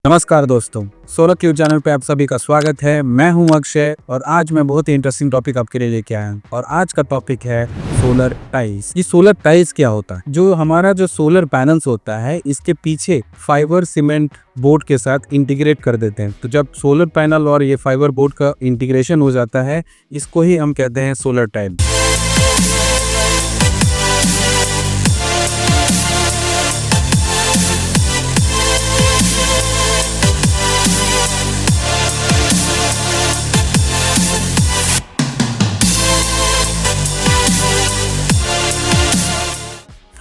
नमस्कार दोस्तों, solar cube channel पे आप सभी का स्वागत है। मैं हूं अक्षय और आज मैं बहुत ही इंटरेस्टिंग टॉपिक आपके लिए लेके आया हूं। और आज का टॉपिक है सोलर टाइल्स। ये सोलर टाइल्स क्या होता है? जो हमारा सोलर पैनल्स होता है, इसके पीछे फाइबर सीमेंट बोर्ड के साथ इंटीग्रेट कर देते हैं। तो जब सोलर पैनल और ये फाइबर बोर्ड का इंटीग्रेशन हो जाता है, इसको ही हम कहते हैं सोलर टाइल।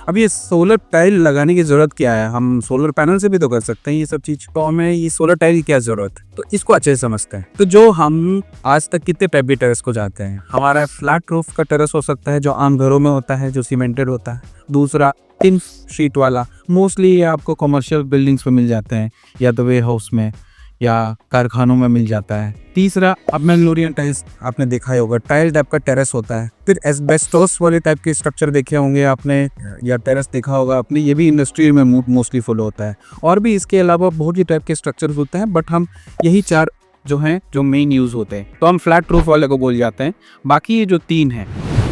अब ये सोलर टाइल लगाने की ज़रूरत क्या है? हम सोलर पैनल से भी तो कर सकते हैं ये सब चीज़। तो हमें ये सोलर टाइल की क्या ज़रूरत है? तो इसको अच्छे से समझते हैं। तो जो हम आज तक कितने टाइप के टेरेस को जाते हैं, हमारा फ्लैट रूफ का टेरेस हो सकता है जो आम घरों में होता है, जो सीमेंटेड होता है। दूसरा टिन शीट वाला, मोस्टली ये आपको कमर्शियल बिल्डिंग्स में मिल जाते हैं, या तो वे हाउस में या कारखानों में मिल जाता है। तीसरा अब मैग्नोलियन टाइल्स आपने देखा ही होगा, टाइल टाइप का टेरेस होता है। फिर एस्बेस्टोस वाले टाइप के स्ट्रक्चर देखे होंगे आपने, या टेरेस देखा होगा आपने, ये भी इंडस्ट्री में मोस्टली फॉलो होता है। और भी इसके अलावा बहुत ही टाइप के स्ट्रक्चर होते हैं, बट हम यही चार जो हैं जो मेन यूज होते हैं, तो हम फ्लैट रूफ वाले को बोल जाते हैं। बाकी ये जो तीन है,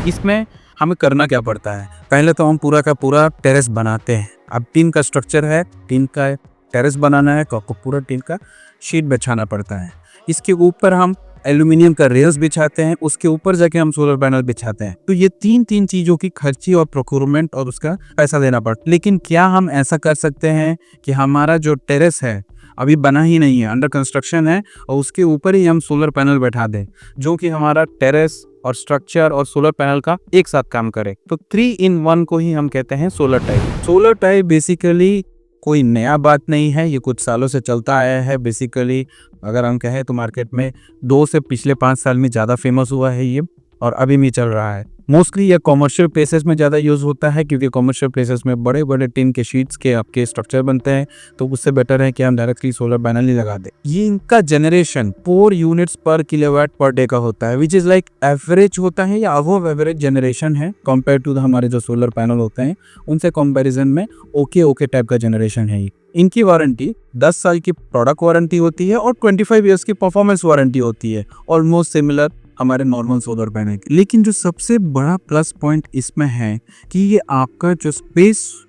इसमें हमें करना क्या पड़ता है? पहले तो हम पूरा का पूरा टेरेस बनाते हैं। अब टीन का स्ट्रक्चर है, टीन का टेरेस बनाना है तो आपको पूरा टीन का शीट बिछाना पड़ता है। इसके ऊपर हम एल्यूमिनियम का रेल्स बिछाते हैं, उसके ऊपर जाके हम सोलर पैनल बिछाते हैं। तो ये तीन चीजों की खर्ची और प्रोक्योरमेंट और उसका पैसा देना पड़ता है। लेकिन क्या हम ऐसा कर सकते हैं कि हमारा जो टेरेस है अभी बना ही नहीं है, अंडर कंस्ट्रक्शन है, और उसके ऊपर ही हम सोलर पैनल बैठा दें, जो कि हमारा टेरेस और स्ट्रक्चर और सोलर पैनल का एक साथ काम करे? तो 3 in 1 को ही हम कहते हैं solar tile. Solar tile basically कोई नया बात नहीं है, ये कुछ सालों से चलता आया है। बेसिकली अगर हम कहें तो मार्केट में 2 से पिछले 5 साल में ज़्यादा फेमस हुआ है ये, और अभी भी चल रहा है। मोस्टली ये कमर्शियल प्लेसेस में ज़्यादा यूज़ होता है, क्योंकि कमर्शियल प्लेसेस में बड़े बड़े टिन के शीट्स के आपके स्ट्रक्चर बनते हैं। तो उससे बेटर है कि हम डायरेक्टली सोलर पैनल ही लगा दें। ये इनका जनरेशन 4 यूनिट्स पर किलोवाट पर डे का होता है, विच इज़ लाइक एवरेज होता है या अबव एवरेज जनरेशन है कंपेयर टू हमारे जो सोलर पैनल होते हैं उनसे कंपेरिजन में ओके टाइप का जनरेशन है। इनकी वारंटी 10 साल की प्रोडक्ट वारंटी होती है और 25 ईयर्स की परफॉर्मेंस वारंटी होती है, ऑलमोस्ट सिमिलर हमारे नॉर्मल सोलर पैनल की। लेकिन जो सबसे बड़ा प्लस पॉइंट इसमें है कि ये आपका जो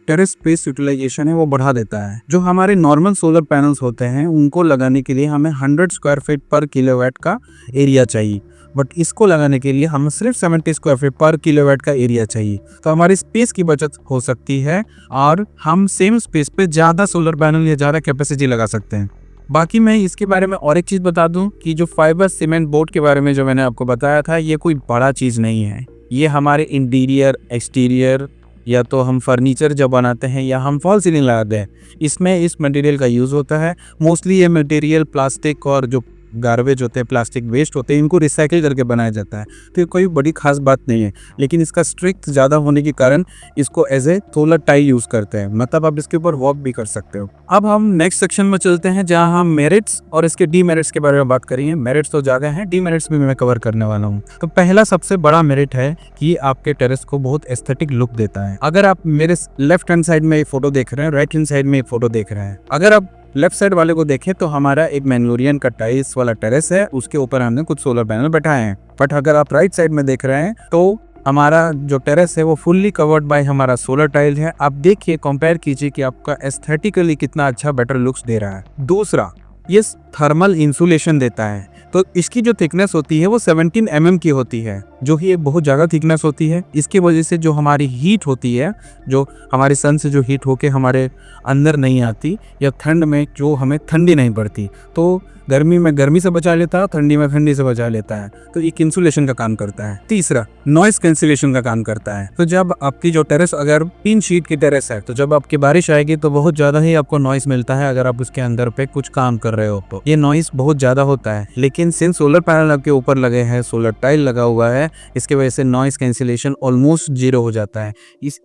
टेरेस स्पेस यूटिलाइजेशन है वो बढ़ा देता है। जो हमारे नॉर्मल सोलर पैनल्स होते हैं उनको लगाने के लिए हमें 100 स्क्वायर फीट पर किलोवाट का एरिया चाहिए, बट इसको लगाने के लिए हमें सिर्फ 70 स्क्वायर फीट पर किलोवाट का एरिया चाहिए। तो हमारी स्पेस की बचत हो सकती है और हम सेम स्पेस पे ज़्यादा सोलर पैनल या ज़्यादा कैपेसिटी लगा सकते हैं। बाकी मैं इसके बारे में और एक चीज़ बता दूं कि जो फाइबर सीमेंट बोर्ड के बारे में जो मैंने आपको बताया था, ये कोई बड़ा चीज़ नहीं है। ये हमारे इंटीरियर, एक्सटीरियर, या तो हम फर्नीचर जब बनाते हैं या हम फॉल सीलिंग लगाते हैं, इसमें इस मटेरियल का यूज़ होता है। मोस्टली ये मटेरियल प्लास्टिक और जो गार्बेज होते हैं, प्लास्टिक वेस्ट होते हैं, इनको रिसाइकिल करके बनाया जाता है। तो ये कोई बड़ी खास बात नहीं है, लेकिन इसका स्ट्रिक्ट ज़्यादा होने के कारण इसको as a solar tile use करते हैं। मतलब आप इसके ऊपर वर्क भी कर सकते हो। अब हम नेक्स्ट सेक्शन में चलते हैं, जहाँ हम मेरिट्स और इसके डीमेरिट्स के बारे में बात करेंगे। मेरिट्स तो ज़्यादा हैं, डीमेरिट्स भी मैं कवर करने वाला हूँ। तो पहला सबसे बड़ा मेरिट है कि आपके टेरेस को बहुत एस्थेटिक लुक देता है। अगर आप मेरे लेफ्ट हैंड साइड में एक फोटो देख रहे हैं, राइट हैंड साइड में एक फोटो देख रहे हैं, अगर आप लेफ्ट साइड वाले को देखें तो हमारा एक मैग्नोलियन का टाइल्स वाला टेरेस है, उसके ऊपर हमने कुछ सोलर पैनल बैठाए हैं। बट अगर आप राइट साइड में देख रहे हैं तो हमारा जो टेरेस है वो फुल्ली कवर्ड बाय हमारा सोलर टाइल है। आप देखिए, कंपेयर कीजिए कि आपका एस्थेटिकली कितना अच्छा बेटर लुक्स दे रहा है। दूसरा, ये थर्मल इंसुलेशन देता है। तो इसकी जो थिकनेस होती है वो 17 mm की होती है, जो कि एक बहुत ज़्यादा थिकनेस होती है। इसकी वजह से जो हमारी हीट होती है, जो हमारे सन से जो हीट होके हमारे अंदर नहीं आती, या ठंड में जो हमें ठंडी नहीं पड़ती, तो गर्मी में गर्मी से बचा लेता है, ठंडी में ठंडी से बचा लेता है। तो एक इंसुलेशन का काम करता है। तीसरा, नॉइस कैंसिलेशन का काम करता है। तो जब आपकी जो टेरेस अगर 3 शीट की टेरेस है, तो जब आपकी बारिश आएगी तो बहुत ज़्यादा ही आपको नॉइस मिलता है अगर आप उसके अंदर पे कुछ काम कर रहे हो तो। ये नॉइस बहुत ज़्यादा होता है, लेकिन सिंस सोलर पैनल आपके ऊपर लगे हैं, सोलर टाइल लगा हुआ है, इसके वजह से नॉइस कैंसिलेशन ऑलमोस्ट 0 हो जाता है।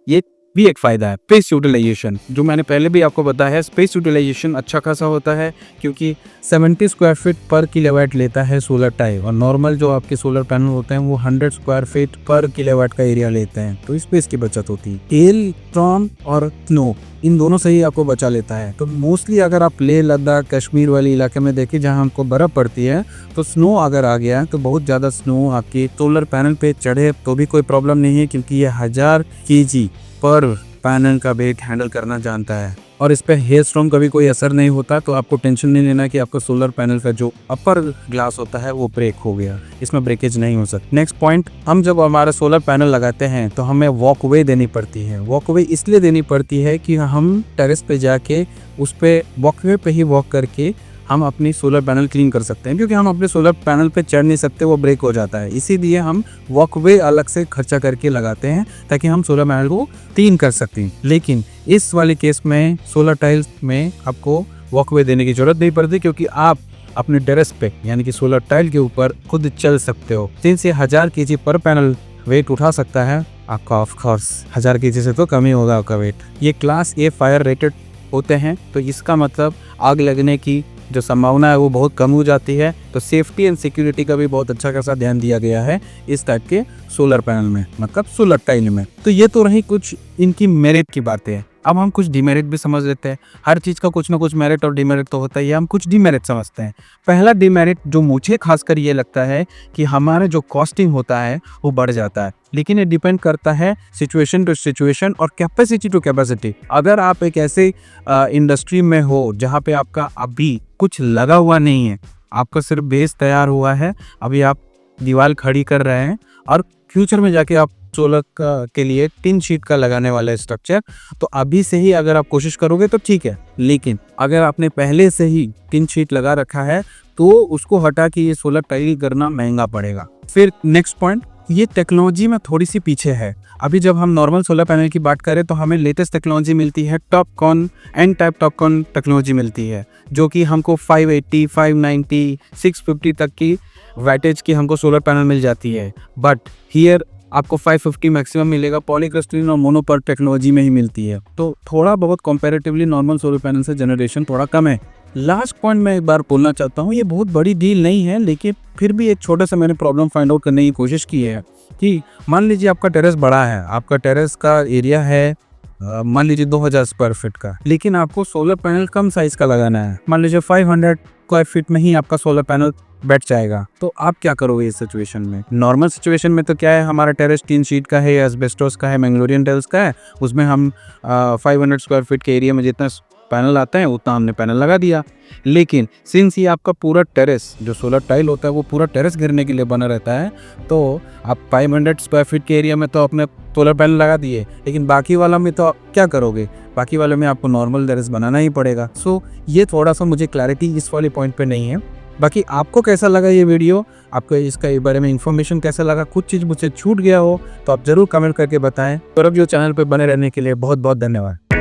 ये भी एक फ़ायदा है। स्पेस यूटिलाइजेशन, जो मैंने पहले भी आपको बताया है, स्पेस यूटिलाइजेशन अच्छा खासा होता है क्योंकि 70 स्क्वायर फीट पर किलोवाट लेता है सोलर टाइल, और नॉर्मल जो आपके सोलर पैनल होते हैं वो 100 स्क्वायर फीट पर किलोवाट का एरिया लेते हैं, तो स्पेस की बचत होती है। हेल, स्टॉर्म और स्नो, इन दोनों से ही आपको बचा लेता है। तो मोस्टली अगर आप लेह लद्दाख कश्मीर वाले इलाके में देखें जहां हमको बर्फ़ पड़ती है, तो स्नो अगर आ गया तो बहुत ज़्यादा स्नो आपके सोलर पैनल पे चढ़े तो भी कोई प्रॉब्लम नहीं है, क्योंकि ये 1000 kg पर पैनल का वेट हैंडल करना जानता है, और इस पे हेल स्टॉर्म का भी कोई असर नहीं होता। तो आपको टेंशन नहीं लेना कि आपका सोलर पैनल का जो अपर ग्लास होता है वो ब्रेक हो गया, इसमें ब्रेकेज नहीं हो सकता। नेक्स्ट पॉइंट, हम जब हमारा सोलर पैनल लगाते हैं तो हमें वॉकवे देनी पड़ती है। वॉकवे इसलिए देनी पड़ती है कि हम टेरेस पे जाके उस पे वॉकवे पे ही वॉक करके हम अपनी सोलर पैनल क्लीन कर सकते हैं, क्योंकि हम अपने सोलर पैनल पे चढ़ नहीं सकते, वो ब्रेक हो जाता है। इसीलिए हम वॉकवे अलग से खर्चा करके लगाते हैं ताकि हम सोलर पैनल को क्लीन कर सकते हैं। लेकिन इस वाले केस में सोलर टाइल्स में आपको वॉकवे देने की जरूरत नहीं पड़ती, क्योंकि आप अपने टेरेस पे यानी कि सोलर टाइल के ऊपर खुद चल सकते हो। 3 से 1000 kg पर पैनल वेट उठा सकता है आपका। ऑफ कोर्स 1000 kg से तो कम ही होगा आपका वेट। ये क्लास ए फायर रेटेड होते हैं, तो इसका मतलब आग लगने की जो संभावना है वो बहुत कम हो जाती है। तो सेफ्टी एंड सिक्योरिटी का भी बहुत अच्छा खासा ध्यान दिया गया है इस टाइप के सोलर पैनल में, मतलब सोलर टाइल में। तो ये तो रही कुछ इनकी मेरिट की बातें। अब हम कुछ डिमेरिट भी समझ लेते हैं। हर चीज़ का कुछ ना कुछ मेरिट और डिमेरिट तो होता ही है, हम कुछ डिमेरिट समझते हैं। पहला डिमेरिट जो मुझे खासकर ये लगता है कि हमारा जो कॉस्टिंग होता है वो बढ़ जाता है, लेकिन ये डिपेंड करता है सिचुएशन टू सिचुएशन और कैपेसिटी टू कैपेसिटी। अगर आप एक ऐसे इंडस्ट्री में हो जहाँ पे आपका अभी कुछ लगा हुआ नहीं है, आपका सिर्फ बेस तैयार हुआ है, अभी आप दीवार खड़ी कर रहे हैं और फ्यूचर में जाके आप सोलर के लिए टिन शीट का लगाने वाला स्ट्रक्चर, तो अभी से ही अगर आप कोशिश करोगे तो ठीक है। लेकिन अगर आपने पहले से ही टिन शीट लगा रखा है तो उसको हटा के ये सोलर टाइल करना महंगा पड़ेगा। फिर नेक्स्ट पॉइंट, ये टेक्नोलॉजी में थोड़ी सी पीछे है। अभी जब हम नॉर्मल सोलर पैनल की बात करें तो हमें लेटेस्ट टेक्नोलॉजी मिलती है, TOPCon N type TOPCon technology मिलती है, जो कि हमको 580, 590, 650 तक की वैटेज की हमको सोलर पैनल मिल जाती है। बट हियर आपको 550 मैक्सिमम मिलेगा। पॉलीक्रिस्टलाइन और मोनोपर्ल टेक्नोलॉजी में ही मिलती है, तो थोड़ा बहुत कंपैरेटिवली नॉर्मल सोलर पैनल से जनरेशन थोड़ा कम है। लास्ट पॉइंट मैं एक बार बोलना चाहता हूँ, ये बहुत बड़ी डील नहीं है, लेकिन फिर भी एक छोटा सा मैंने प्रॉब्लम फाइंड आउट करने की कोशिश की है कि मान लीजिए आपका टेरेस बड़ा है, आपका टेरेस का एरिया है मान लीजिए 2000 स्क्वायर फीट का, लेकिन आपको सोलर पैनल कम साइज का लगाना है। मान लीजिए 500 स्क्वायर फीट में ही आपका सोलर पैनल बैठ जाएगा, तो आप क्या करोगे इस सिचुएशन में? नॉर्मल सिचुएशन में तो क्या है, हमारा टेरेस टिन शीट का है, एस्बेस्टोस का है, मैंगलोरियन टाइल्स का है, उसमें हम 500 स्क्वायर फीट के एरिया में जितना पैनल आता है उतना हमने पैनल लगा दिया। लेकिन सिंस ये आपका पूरा टेरेस जो सोलर टाइल होता है वो पूरा टेरेस गिरने के लिए बना रहता है, तो आप 500 स्क्वायर फीट के एरिया में तो अपने सोलर पैनल लगा दिए, लेकिन बाकी वाला में तो आप क्या करोगे? बाकी वाले में आपको नॉर्मल टेरेस बनाना ही पड़ेगा। सो ये थोड़ा सा मुझे क्लैरिटी इस वाले पॉइंट पे नहीं है। बाकी आपको कैसा लगा ये वीडियो, आपको इसका बारे में इन्फॉर्मेशन कैसा लगा, कुछ चीज़ मुझसे छूट गया हो तो आप ज़रूर कमेंट करके बताएं। और अब जो चैनल पे बने रहने के लिए बहुत बहुत धन्यवाद।